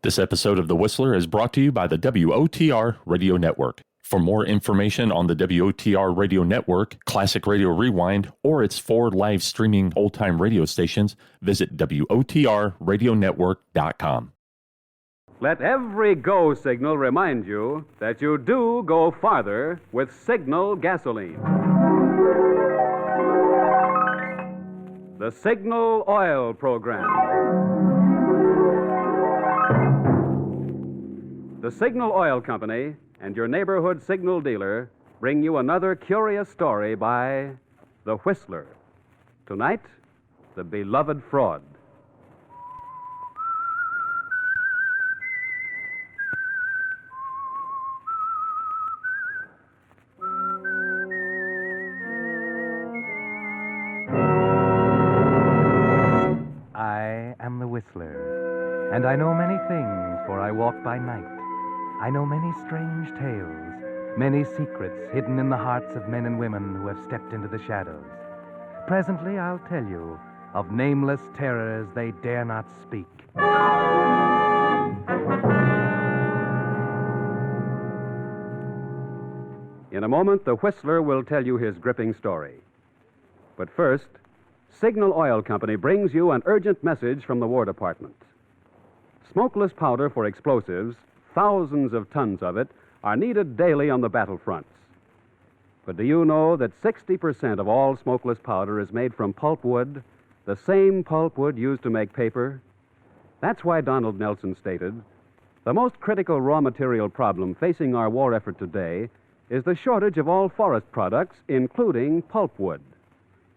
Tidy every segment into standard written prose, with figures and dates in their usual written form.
This episode of The Whistler is brought to you by the WOTR Radio Network. For more information on the WOTR Radio Network, Classic Radio Rewind, or its 4 live streaming old-time radio stations, visit WOTRradionetwork.com. Let every go signal remind you that you do go farther with Signal gasoline. The Signal Oil Program. The Signal Oil Company and your neighborhood signal dealer bring you another curious story by The Whistler. Tonight, The Beloved Fraud. I am the Whistler, and I know many things, for I walk by night. I know many strange tales, many secrets hidden in the hearts of men and women who have stepped into the shadows. Presently, I'll tell you of nameless terrors they dare not speak. In a moment, the Whistler will tell you his gripping story. But first, Signal Oil Company brings you an urgent message from the War Department. Smokeless powder for explosives, thousands of tons of it, are needed daily on the battlefronts. But do you know that 60% of all smokeless powder is made from pulpwood, the same pulpwood used to make paper? That's why Donald Nelson stated, "The most critical raw material problem facing our war effort today is the shortage of all forest products, including pulpwood."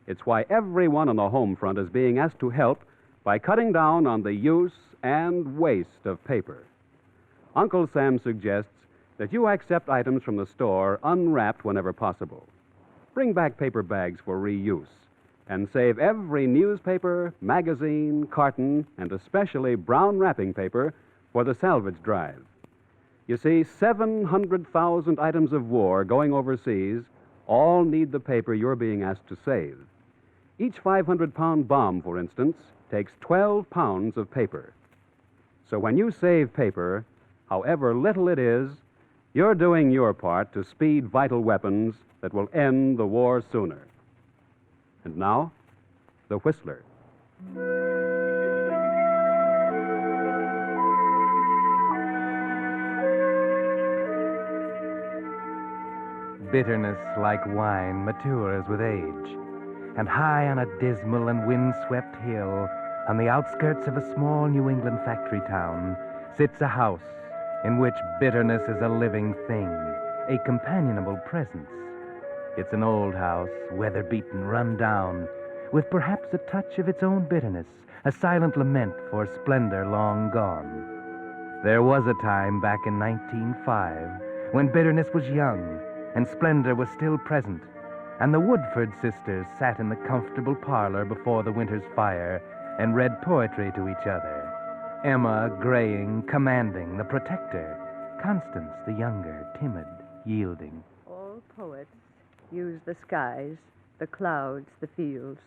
It's why everyone on the home front is being asked to help by cutting down on the use and waste of paper. Uncle Sam suggests that you accept items from the store unwrapped whenever possible. Bring back paper bags for reuse and save every newspaper, magazine, carton, and especially brown wrapping paper for the salvage drive. You see, 700,000 items of war going overseas all need the paper you're being asked to save. Each 500-pound bomb, for instance, takes 12 pounds of paper. So when you save paper, however little it is, you're doing your part to speed vital weapons that will end the war sooner. And now, The Whistler. Bitterness, like wine, matures with age. And high on a dismal and wind-swept hill, on the outskirts of a small New England factory town, sits a house in which bitterness is a living thing, a companionable presence. It's an old house, weather-beaten, run down, with perhaps a touch of its own bitterness, a silent lament for splendor long gone. There was a time back in 1905 when bitterness was young and splendor was still present, and the Woodford sisters sat in the comfortable parlor before the winter's fire and read poetry to each other. Emma, graying, commanding, the protector. Constance, the younger, timid, yielding. All poets use the skies, the clouds, the fields,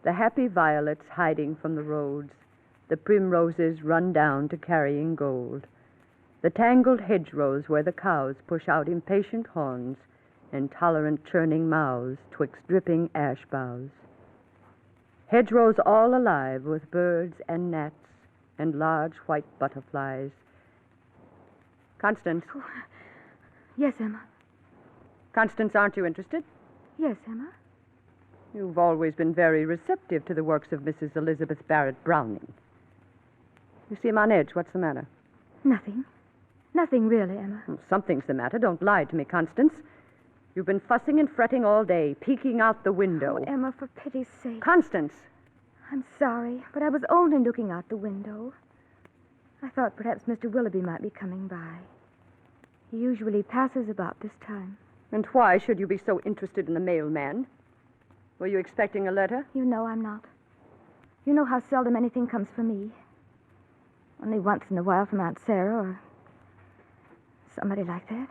the happy violets hiding from the roads, the primroses run down to carrying gold, the tangled hedgerows where the cows push out impatient horns and tolerant churning mouths twixt dripping ash boughs. Hedgerows all alive with birds and gnats and large white butterflies. Constance. Oh, yes, Emma. Constance, aren't you interested? Yes, Emma. You've always been very receptive to the works of Mrs. Elizabeth Barrett Browning. You seem on edge. What's the matter? Nothing. Nothing really, Emma. Well, something's the matter. Don't lie to me, Constance. You've been fussing and fretting all day, peeking out the window. Oh, Emma, for pity's sake. Constance! I'm sorry, but I was only looking out the window. I thought perhaps Mr. Willoughby might be coming by. He usually passes about this time. And why should you be so interested in the mailman? Were you expecting a letter? You know I'm not. You know how seldom anything comes for me. Only once in a while from Aunt Sarah or somebody like that.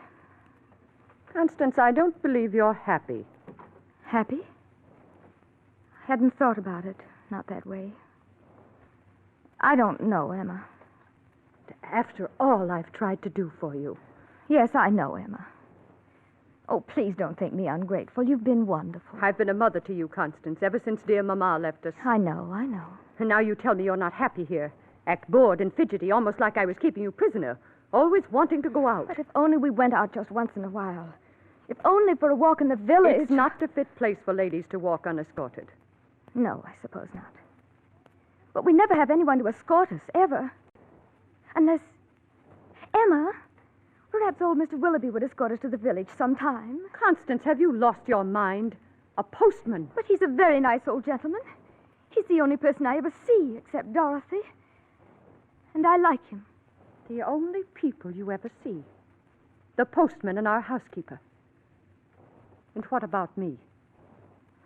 Constance, I don't believe you're happy. Happy? I hadn't thought about it. Not that way. I don't know, Emma. To After all I've tried to do for you. Yes, I know, Emma. Oh, please don't think me ungrateful. You've been wonderful. I've been a mother to you, Constance, ever since dear Mama left us. I know. And now you tell me you're not happy here. Act bored and fidgety, almost like I was keeping you prisoner. Always wanting to go out. But if only we went out just once in a while. If only for a walk in the village. It's not a fit place for ladies to walk unescorted. No, I suppose not. But we never have anyone to escort us, ever. Unless... Emma, perhaps old Mr. Willoughby would escort us to the village sometime. Constance, have you lost your mind? A postman. But he's a very nice old gentleman. He's the only person I ever see, except Dorothy. And I like him. The only people you ever see. The postman and our housekeeper. And what about me?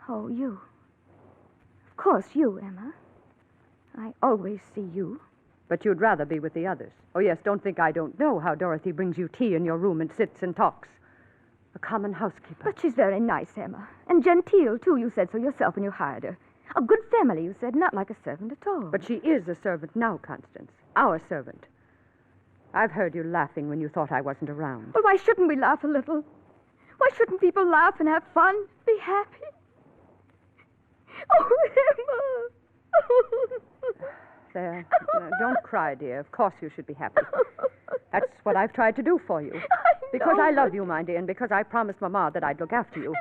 Oh, you. Of course, you, Emma. I always see you. But you'd rather be with the others. Oh, yes, don't think I don't know how Dorothy brings you tea in your room and sits and talks. A common housekeeper. But she's very nice, Emma. And genteel, too. You said so yourself when you hired her. A good family, you said, not like a servant at all. But she is a servant now, Constance. Our servant. I've heard you laughing when you thought I wasn't around. Well, why shouldn't we laugh a little? Why shouldn't people laugh and have fun? Be happy? Oh, Emma. There. Don't cry, dear. Of course you should be happy. That's what I've tried to do for you. Because I love you, my dear, and because I promised Mama that I'd look after you.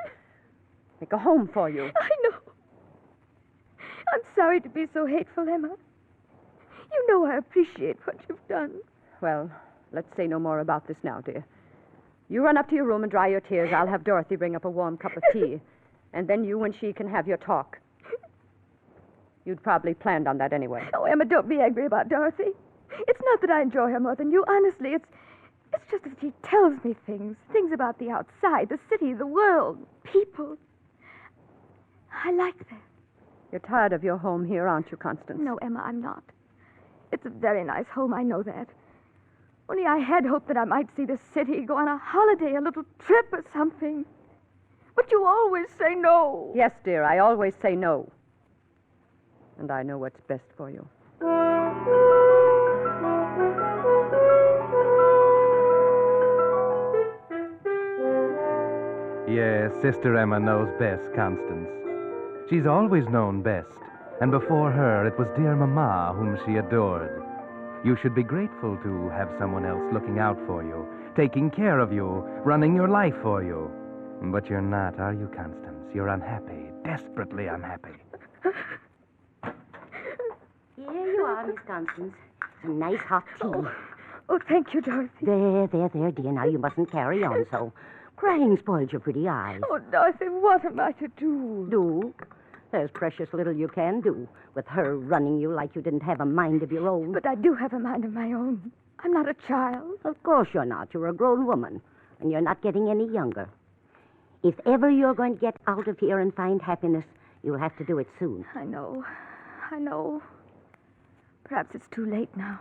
Make a home for you. I know. I'm sorry to be so hateful, Emma. You know I appreciate what you've done. Well, let's say no more about this now, dear. You run up to your room and dry your tears. I'll have Dorothy bring up a warm cup of tea. And then you and she can have your talk. You'd probably planned on that anyway. Oh, Emma, don't be angry about Dorothy. It's not that I enjoy her more than you. Honestly, it's just that she tells me things. Things about the outside, the city, the world, people. I like that. You're tired of your home here, aren't you, Constance? No, Emma, I'm not. It's a very nice home, I know that. Only I had hoped that I might see the city, go on a holiday, a little trip or something. But you always say no. Yes, dear, I always say no. And I know what's best for you. Yes, Sister Emma knows best, Constance. She's always known best. And before her, it was dear Mama whom she adored. You should be grateful to have someone else looking out for you, taking care of you, running your life for you. But you're not, are you, Constance? You're unhappy, desperately unhappy. Here you are, Miss Constance. Some nice hot tea. Oh, thank you, Dorothy. There, dear. Now you mustn't carry on so. Crying spoils your pretty eyes. Oh, Dorothy, what am I to do? Do? There's precious little you can do with her running you like you didn't have a mind of your own. But I do have a mind of my own. I'm not a child. Of course you're not. You're a grown woman, and you're not getting any younger. If ever you're going to get out of here and find happiness, you'll have to do it soon. I know. Perhaps it's too late now.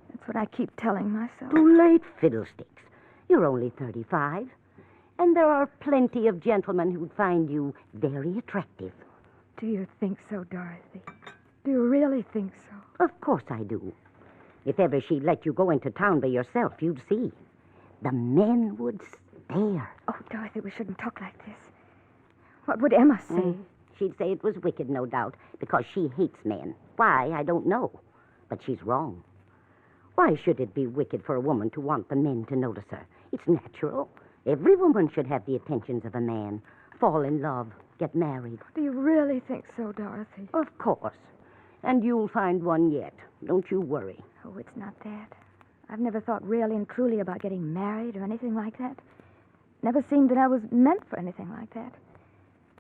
That's what I keep telling myself. Too late, fiddlesticks. You're only 35. And there are plenty of gentlemen who'd find you very attractive. Do you think so, Dorothy? Do you really think so? Of course I do. If ever she'd let you go into town by yourself, you'd see. The men would stare. Oh, Dorothy, we shouldn't talk like this. What would Emma say? She'd say it was wicked, no doubt, because she hates men. Why, I don't know. But she's wrong. Why should it be wicked for a woman to want the men to notice her? It's natural. Every woman should have the attentions of a man. Fall in love, get married. Do you really think so, Dorothy? Of course. And you'll find one yet. Don't you worry. Oh, it's not that. I've never thought really and truly about getting married or anything like that. Never seemed that I was meant for anything like that.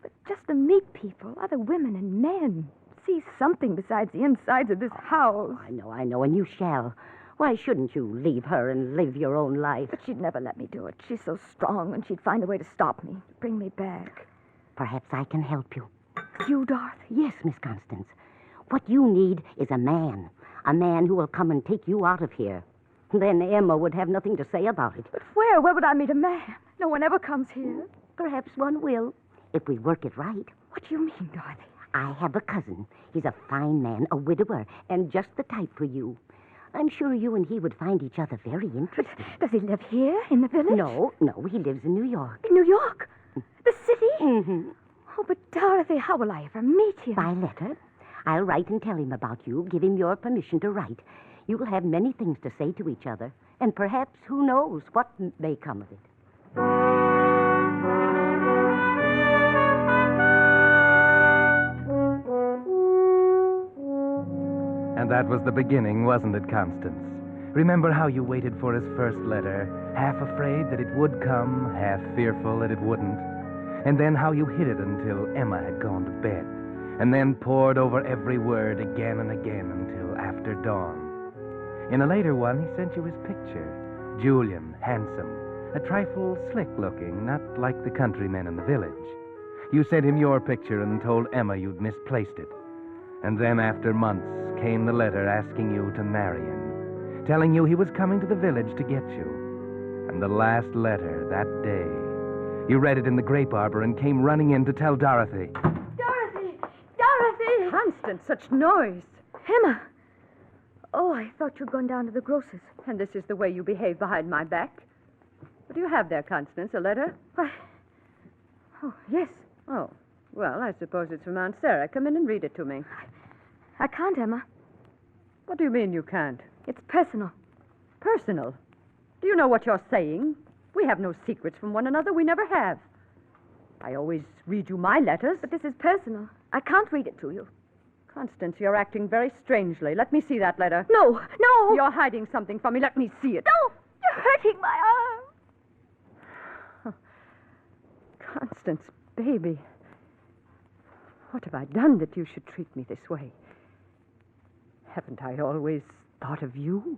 But just to meet people, other women and men, see something besides the insides of this house. I know, and you shall. Why shouldn't you leave her and live your own life? But she'd never let me do it. She's so strong, and she'd find a way to stop me, bring me back. Perhaps I can help you. You, Dorothy? Yes, Miss Constance. What you need is a man who will come and take you out of here. Then Emma would have nothing to say about it. But where? Where would I meet a man? No one ever comes here. Perhaps one will, if we work it right. What do you mean, Dorothy? I have a cousin. He's a fine man, a widower, and just the type for you. I'm sure you and he would find each other very interesting. Does he live here in the village? No, he lives in New York. In New York? The city? Mm-hmm. Oh, but Dorothy, how will I ever meet him? By letter. I'll write and tell him about you, give him your permission to write. You will have many things to say to each other, and perhaps, who knows, what may come of it. And that was the beginning, wasn't it, Constance? Remember how you waited for his first letter, half afraid that it would come, half fearful that it wouldn't? And then how you hid it until Emma had gone to bed, and then pored over every word again and again until after dawn. In a later one, he sent you his picture. Julian, handsome, a trifle slick-looking, not like the countrymen in the village. You sent him your picture and told Emma you'd misplaced it. And then, after months, came the letter asking you to marry him, telling you he was coming to the village to get you. And the last letter, that day, you read it in the grape arbor and came running in to tell Dorothy. Dorothy! Dorothy! Constance, such noise. Emma! Oh, I thought you'd gone down to the grocer's. And this is the way you behave behind my back. What do you have there, Constance? A letter? Why? Oh, yes. Oh, well, I suppose it's from Aunt Sarah. Come in and read it to me. I can't, Emma. What do you mean you can't? It's personal. Personal? Do you know what you're saying? We have no secrets from one another. We never have. I always read you my letters. But this is personal. I can't read it to you. Constance, you're acting very strangely. Let me see that letter. No, no! You're hiding something from me. Let me see it. No! You're hurting my arm. Constance, baby. What have I done that you should treat me this way? Haven't I always thought of you?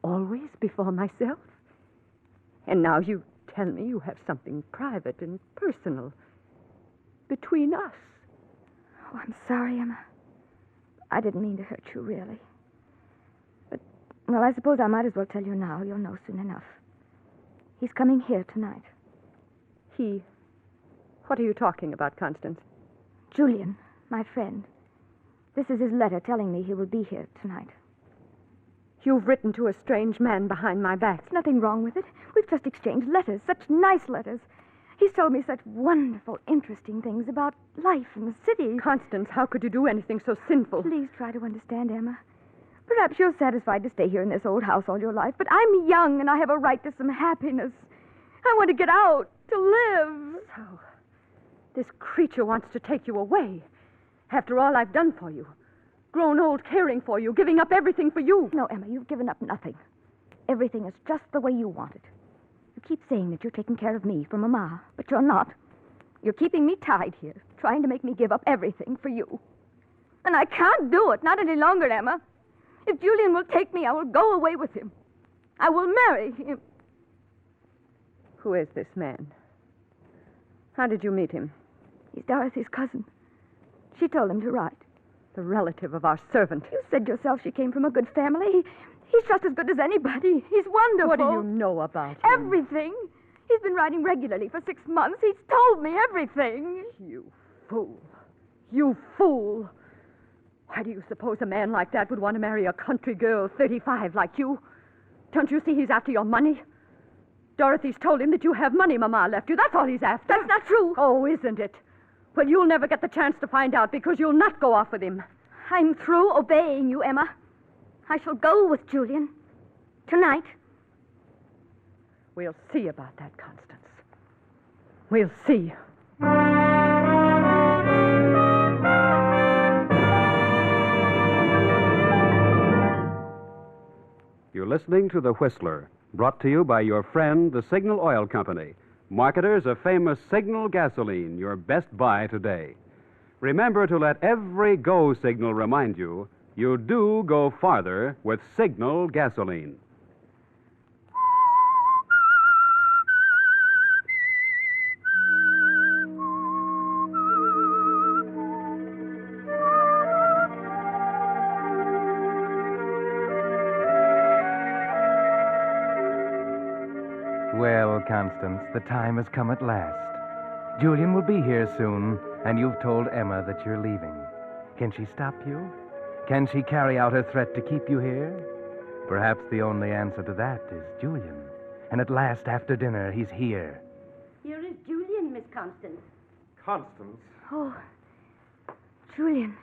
Always before myself? And now you tell me you have something private and personal between us. Oh, I'm sorry, Emma. I didn't mean to hurt you, really. But, well, I suppose I might as well tell you now. You'll know soon enough. He's coming here tonight. He? What are you talking about, Constance? Julian, my friend. This is his letter telling me he will be here tonight. You've written to a strange man behind my back. There's nothing wrong with it. We've just exchanged letters, such nice letters. He's told me such wonderful, interesting things about life in the city. Constance, how could you do anything so sinful? Please try to understand, Emma. Perhaps you're satisfied to stay here in this old house all your life, but I'm young and I have a right to some happiness. I want to get out, to live. So, this creature wants to take you away. After all I've done for you. Grown old caring for you, giving up everything for you. No, Emma, you've given up nothing. Everything is just the way you want it. You keep saying that you're taking care of me for Mama, but you're not. You're keeping me tied here, trying to make me give up everything for you. And I can't do it, not any longer, Emma. If Julian will take me, I will go away with him. I will marry him. Who is this man? How did you meet him? He's Dorothy's cousin. She told him to write. The relative of our servant. You said yourself she came from a good family. He's just as good as anybody. He's wonderful. What do you know about him? Everything. He's been writing regularly for 6 months. He's told me everything. You fool. You fool. Why do you suppose a man like that would want to marry a country girl 35 like you? Don't you see he's after your money? Dorothy's told him that you have money Mama left you. That's all he's after. That's not true. Oh, isn't it? Well, you'll never get the chance to find out because you'll not go off with him. I'm through obeying you, Emma. I shall go with Julian. Tonight. We'll see about that, Constance. We'll see. You're listening to The Whistler, brought to you by your friend, the Signal Oil Company, marketers of famous Signal gasoline, your best buy today. Remember to let every go signal remind you do go farther with Signal gasoline. Well, Constance, the time has come at last. Julian will be here soon, and you've told Emma that you're leaving. Can she stop you? Can she carry out her threat to keep you here? Perhaps the only answer to that is Julian. And at last, after dinner, he's here. Here is Julian, Miss Constance. Constance. Oh, Julian.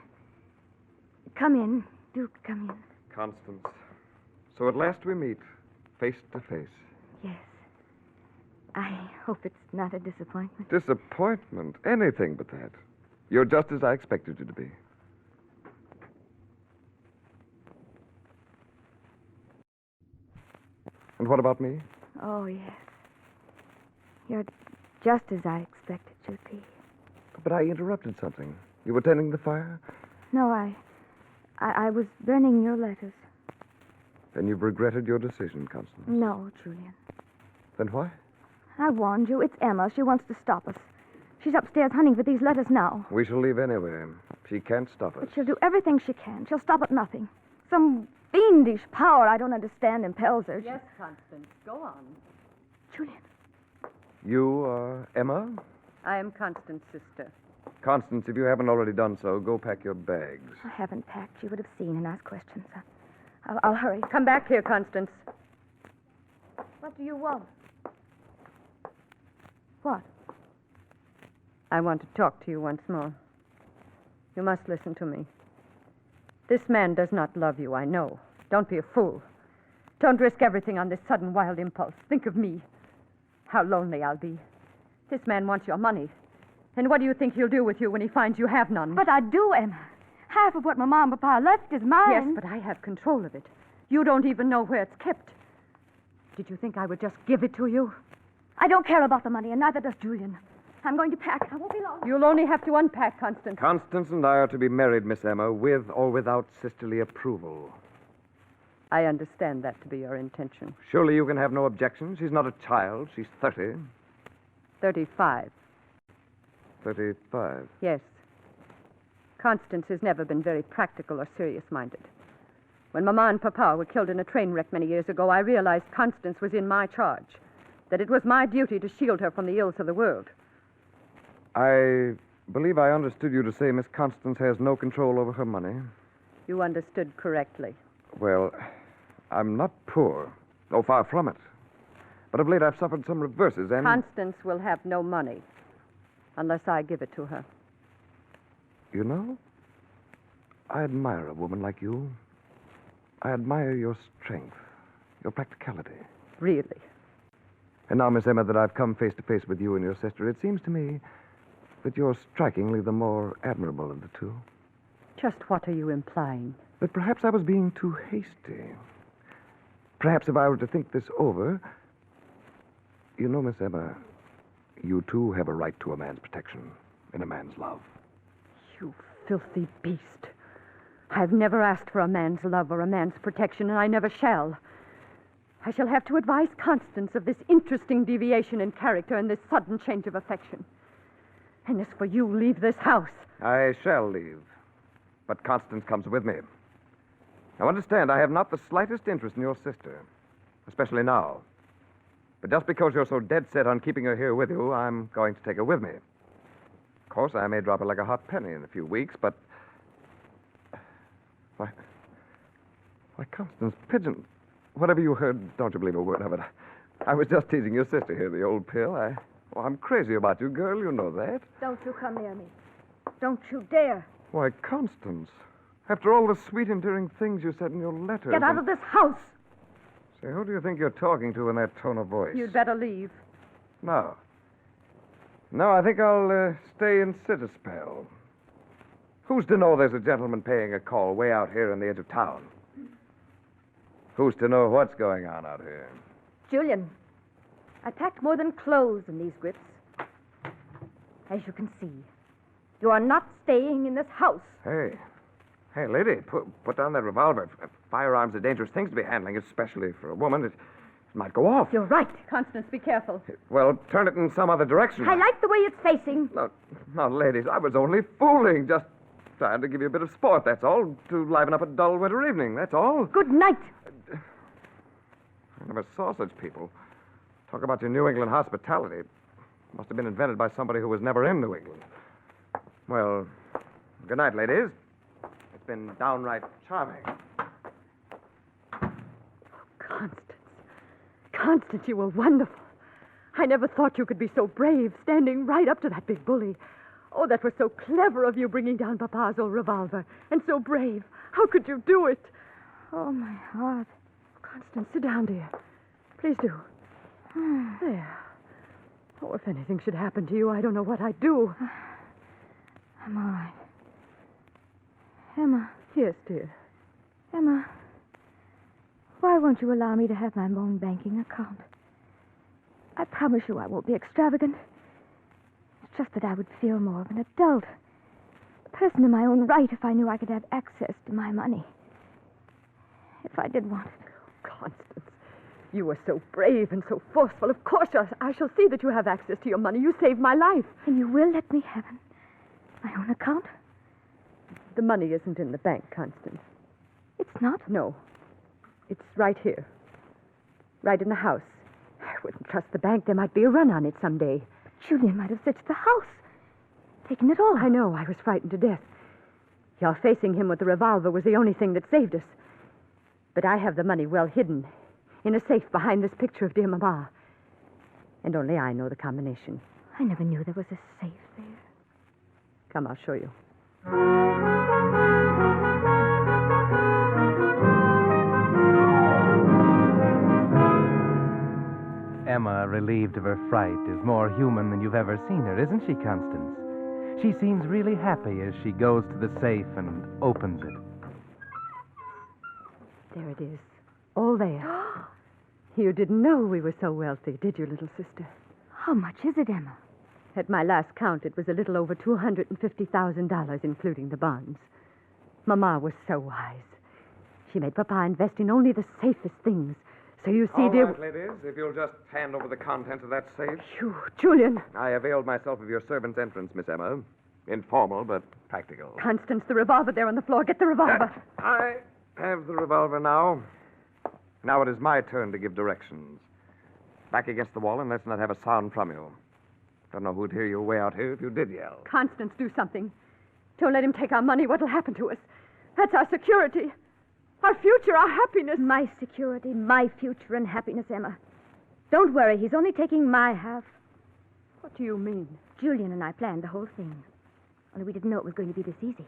Come in. Do come in. Constance. So at last we meet, face to face. Yes. I hope it's not a disappointment. Disappointment? Anything but that. You're just as I expected you to be. And what about me? Oh, yes. You're just as I expected you'd be. But I interrupted something. You were tending the fire? No, I was burning your letters. Then you've regretted your decision, Constance. No, Julian. Then why? I warned you. It's Emma. She wants to stop us. She's upstairs hunting for these letters now. We shall leave anyway. She can't stop us. But she'll do everything she can. She'll stop at nothing. Some fiendish power I don't understand impels her. Yes, Constance. Go on. Julian. You are Emma? I am Constance's sister. Constance, if you haven't already done so, go pack your bags. I haven't packed. She would have seen and asked questions. I'll hurry. Come back here, Constance. What do you want? What? I want to talk to you once more. You must listen to me. This man does not love you, I know. Don't be a fool. Don't risk everything on this sudden wild impulse. Think of me. How lonely I'll be. This man wants your money. And what do you think he'll do with you when he finds you have none? But I do, Emma. Half of what Mama and Papa left is mine. Yes, but I have control of it. You don't even know where it's kept. Did you think I would just give it to you? I don't care about the money, and neither does Julian. I'm going to pack. I won't be long. You'll only have to unpack, Constance. Constance and I are to be married, Miss Emma, with or without sisterly approval. I understand that to be your intention. Surely you can have no objection. She's not a child. She's 30. 35. 35. Yes. Constance has never been very practical or serious-minded. When Mama and Papa were killed in a train wreck many years ago, I realized Constance was in my charge, that it was my duty to shield her from the ills of the world. I believe I understood you to say Miss Constance has no control over her money. You understood correctly. Well, I'm not poor. Oh, far from it. But of late I've suffered some reverses, and... Constance will have no money unless I give it to her. You know, I admire a woman like you. I admire your strength, your practicality. Really? And now, Miss Emma, that I've come face to face with you and your sister, it seems to me that you're strikingly the more admirable of the two. Just what are you implying? That perhaps I was being too hasty. Perhaps if I were to think this over... You know, Miss Emma, you too have a right to a man's protection and a man's love. You filthy beast. I've never asked for a man's love or a man's protection, and I never shall. I shall have to advise Constance of this interesting deviation in character and this sudden change of affection. And as for you, leave this house. I shall leave. But Constance comes with me. Now, understand, I have not the slightest interest in your sister, especially now. But just because you're so dead set on keeping her here with you, I'm going to take her with me. Of course, I may drop her like a hot penny in a few weeks, but... Why, Constance, Pigeon, whatever you heard, don't you believe a word of it. I was just teasing your sister here, the old pill. I'm crazy about you, girl. You know that. Don't you come near me. Don't you dare. Why, Constance, after all the sweet, endearing things you said in your letters... Get out of this house. Say, who do you think you're talking to in that tone of voice? You'd better leave. No. No, I think I'll stay and sit a spell. Who's to know there's a gentleman paying a call way out here in the edge of town? Who's to know what's going on out here? Julian, I packed more than clothes in these grips. As you can see, you are not staying in this house. Hey, lady, put down that revolver. Firearms are dangerous things to be handling, especially for a woman. It might go off. You're right. Constance, be careful. Well, turn it in some other direction. I like the way it's facing. No, ladies, I was only fooling. Just trying to give you a bit of sport, that's all. To liven up a dull winter evening, that's all. Good night. I never saw such people. Talk about your New England hospitality. Must have been invented by somebody who was never in New England. Well, good night, ladies. It's been downright charming. Constance, you were wonderful. I never thought you could be so brave, standing right up to that big bully. Oh, that was so clever of you, bringing down Papa's old revolver. And so brave. How could you do it? Oh, my heart. Constance, sit down, dear. Please do. There. Oh, if anything should happen to you, I don't know what I'd do. I'm all right. Emma. Yes, dear. Emma, why won't you allow me to have my own banking account? I promise you I won't be extravagant. It's just that I would feel more of an adult. A person in my own right if I knew I could have access to my money. If I did want it. Constance, you were so brave and so forceful. Of course, I shall see that you have access to your money. You saved my life. And you will let me have my own account? The money isn't in the bank, Constance. It's not? No. It's right here. Right in the house. I wouldn't trust the bank. There might be a run on it someday. Julian might have searched the house. Taken it all. I know. I was frightened to death. Your facing him with the revolver was the only thing that saved us. But I have the money well hidden in a safe behind this picture of dear Mama. And only I know the combination. I never knew there was a safe there. Come, I'll show you. Emma, relieved of her fright, is more human than you've ever seen her, isn't she, Constance? She seems really happy as she goes to the safe and opens it. There it is. All there. You didn't know we were so wealthy, did you, little sister? How much is it, Emma? At my last count, it was a little over $250,000, including the bonds. Mama was so wise. She made Papa invest in only the safest things. So you see, All dear... right, ladies, if you'll just hand over the contents of that safe. Phew, Julian. I availed myself of your servant's entrance, Miss Emma. Informal, but practical. Constance, the revolver there on the floor. Get the revolver. I have the revolver now. Now it is my turn to give directions. Back against the wall and let's not have a sound from you. Don't know who'd hear you way out here if you did yell. Constance, do something. Don't let him take our money. What'll happen to us? That's our security. Our future, our happiness. My security, my future and happiness, Emma. Don't worry, he's only taking my half. What do you mean? Julian and I planned the whole thing. Only we didn't know it was going to be this easy.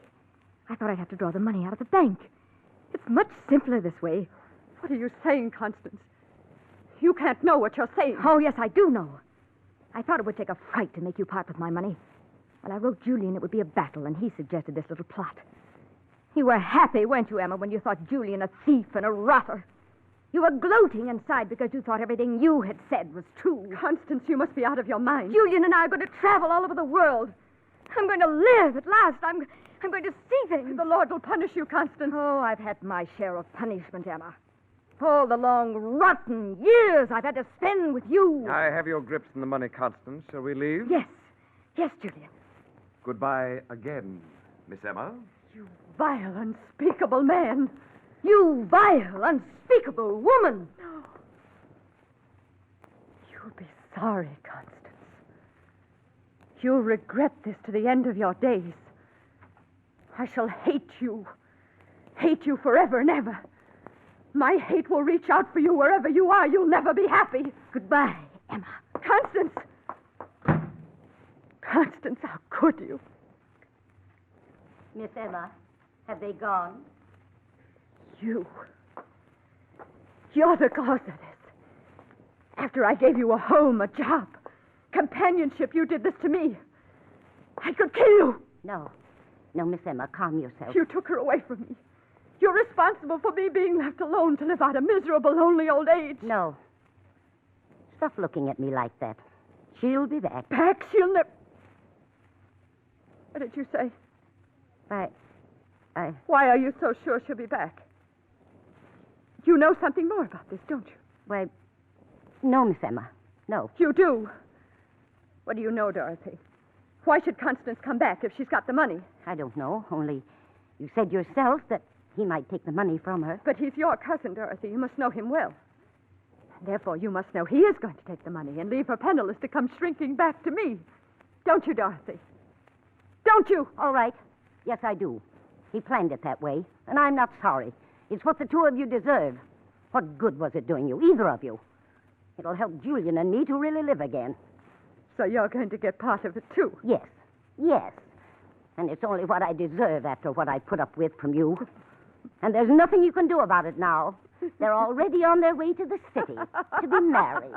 I thought I'd have to draw the money out of the bank. It's much simpler this way. What are you saying, Constance? You can't know what you're saying. Oh, yes, I do know. I thought it would take a fright to make you part with my money. Well, I wrote Julian it would be a battle, and he suggested this little plot. You were happy, weren't you, Emma, when you thought Julian a thief and a rotter? You were gloating inside because you thought everything you had said was true. Constance, you must be out of your mind. Julian and I are going to travel all over the world. I'm going to live at last. I'm going to see things. The Lord will punish you, Constance. Oh, I've had my share of punishment, Emma. All the long, rotten years I've had to spend with you. I have your grips in the money, Constance. Shall we leave? Yes. Yes, Julian. Goodbye again, Miss Emma. You vile, unspeakable man. You vile, unspeakable woman. You'll be sorry, Constance. You'll regret this to the end of your days. I shall hate you. Hate you forever and ever. My hate will reach out for you wherever you are. You'll never be happy. Goodbye, Emma. Constance! Constance, how could you? Miss Emma, have they gone? You're the cause of this. After I gave you a home, a job, companionship, you did this to me. I could kill you. No, Miss Emma, calm yourself. You took her away from me. You're responsible for me being left alone to live out a miserable, lonely old age. No. Stop looking at me like that. She'll be back. Back? She'll never... What did you say? Why are you so sure she'll be back? You know something more about this, don't you? Why, no, Miss Emma. No. You do. What do you know, Dorothy? Why should Constance come back if she's got the money? I don't know, only you said yourself that he might take the money from her. But he's your cousin, Dorothy. You must know him well. Therefore, you must know he is going to take the money and leave her penniless to come shrinking back to me. Don't you, Dorothy? Don't you? All right. Yes, I do. He planned it that way, and I'm not sorry. It's what the two of you deserve. What good was it doing you, either of you? It'll help Julian and me to really live again. So you're going to get part of it, too? Yes. Yes. And it's only what I deserve after what I put up with from you. And there's nothing you can do about it now. They're already on their way to the city to be married.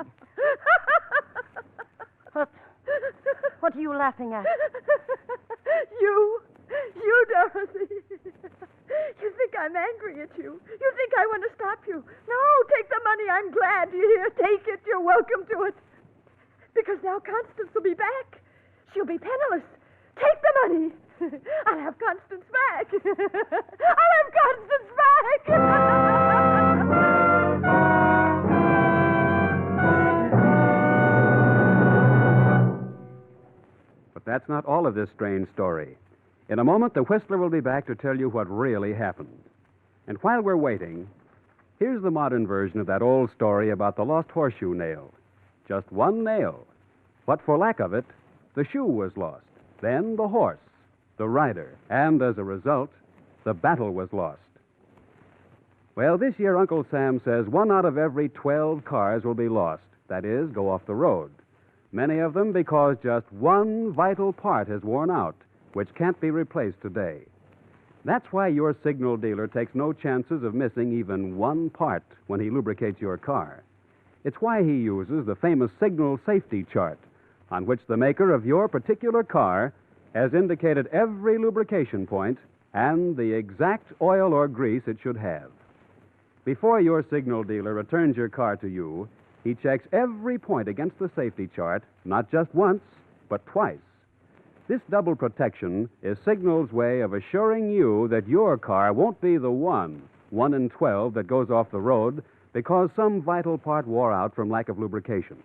What are you laughing at? You, Dorothy. You think I'm angry at you. You think I want to stop you. No, take the money. I'm glad you're here. Take it. You're welcome to it. Because now Constance will be back. She'll be penniless. Take the money. I'll have Constance back. I'll have Constance back. But that's not all of this strange story. In a moment, the Whistler will be back to tell you what really happened. And while we're waiting, here's the modern version of that old story about the lost horseshoe nail. Just one nail. But for lack of it, the shoe was lost. Then the horse, the rider, and as a result, the battle was lost. Well, this year, Uncle Sam says 1 out of every 12 cars will be lost. That is, go off the road. Many of them because just one vital part has worn out, which can't be replaced today. That's why your signal dealer takes no chances of missing even one part when he lubricates your car. It's why he uses the famous signal safety chart, on which the maker of your particular car has indicated every lubrication point and the exact oil or grease it should have. Before your signal dealer returns your car to you, he checks every point against the safety chart, not just once, but twice. This double protection is Signal's way of assuring you that your car won't be the one in 12 that goes off the road because some vital part wore out from lack of lubrication.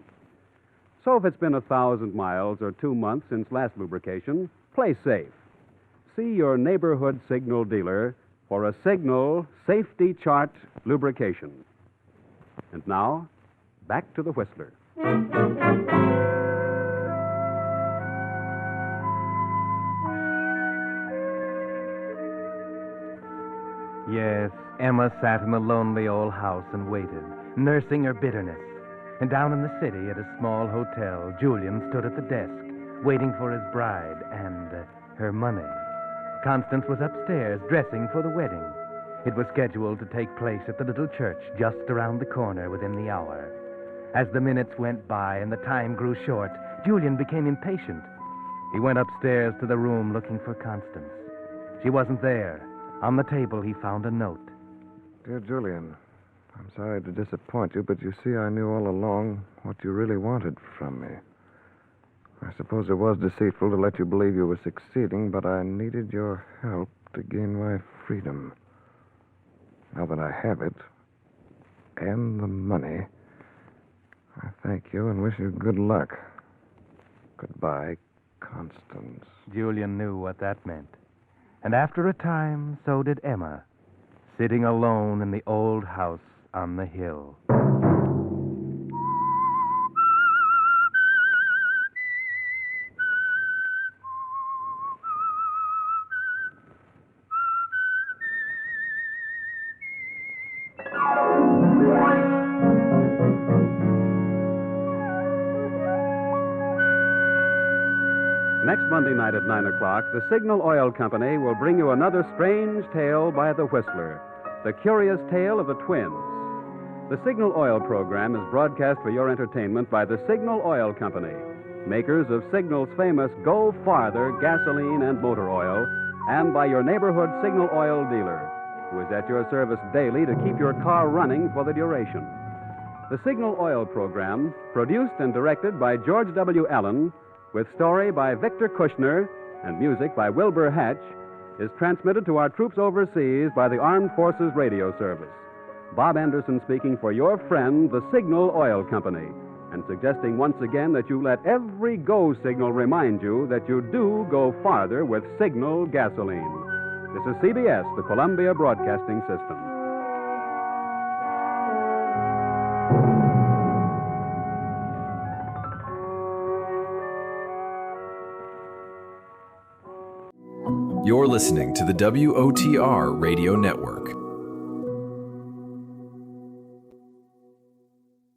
So if it's been 1,000 miles or 2 months since last lubrication, play safe. See your neighborhood signal dealer for a Signal safety chart lubrication. And now, back to the Whistler. Yes, Emma sat in the lonely old house and waited, nursing her bitterness. And down in the city at a small hotel, Julian stood at the desk, waiting for his bride and her money. Constance was upstairs, dressing for the wedding. It was scheduled to take place at the little church just around the corner within the hour. As the minutes went by and the time grew short, Julian became impatient. He went upstairs to the room looking for Constance. She wasn't there. On the table, he found a note. Dear Julian, I'm sorry to disappoint you, but you see, I knew all along what you really wanted from me. I suppose it was deceitful to let you believe you were succeeding, but I needed your help to gain my freedom. Now that I have it, and the money, I thank you and wish you good luck. Goodbye, Constance. Julian knew what that meant. And after a time, so did Emma, sitting alone in the old house on the hill. Next Monday night at 9 o'clock, the Signal Oil Company will bring you another strange tale by the Whistler, the curious tale of the twins. The Signal Oil program is broadcast for your entertainment by the Signal Oil Company, makers of Signal's famous Go Farther gasoline and motor oil, and by your neighborhood Signal Oil dealer, who is at your service daily to keep your car running for the duration. The Signal Oil program, produced and directed by George W. Allen, with story by Victor Kushner and music by Wilbur Hatch, is transmitted to our troops overseas by the Armed Forces Radio Service. Bob Anderson speaking for your friend, the Signal Oil Company, and suggesting once again that you let every go signal remind you that you do go farther with Signal gasoline. This is CBS, the Columbia Broadcasting System. You're listening to the WOTR Radio Network.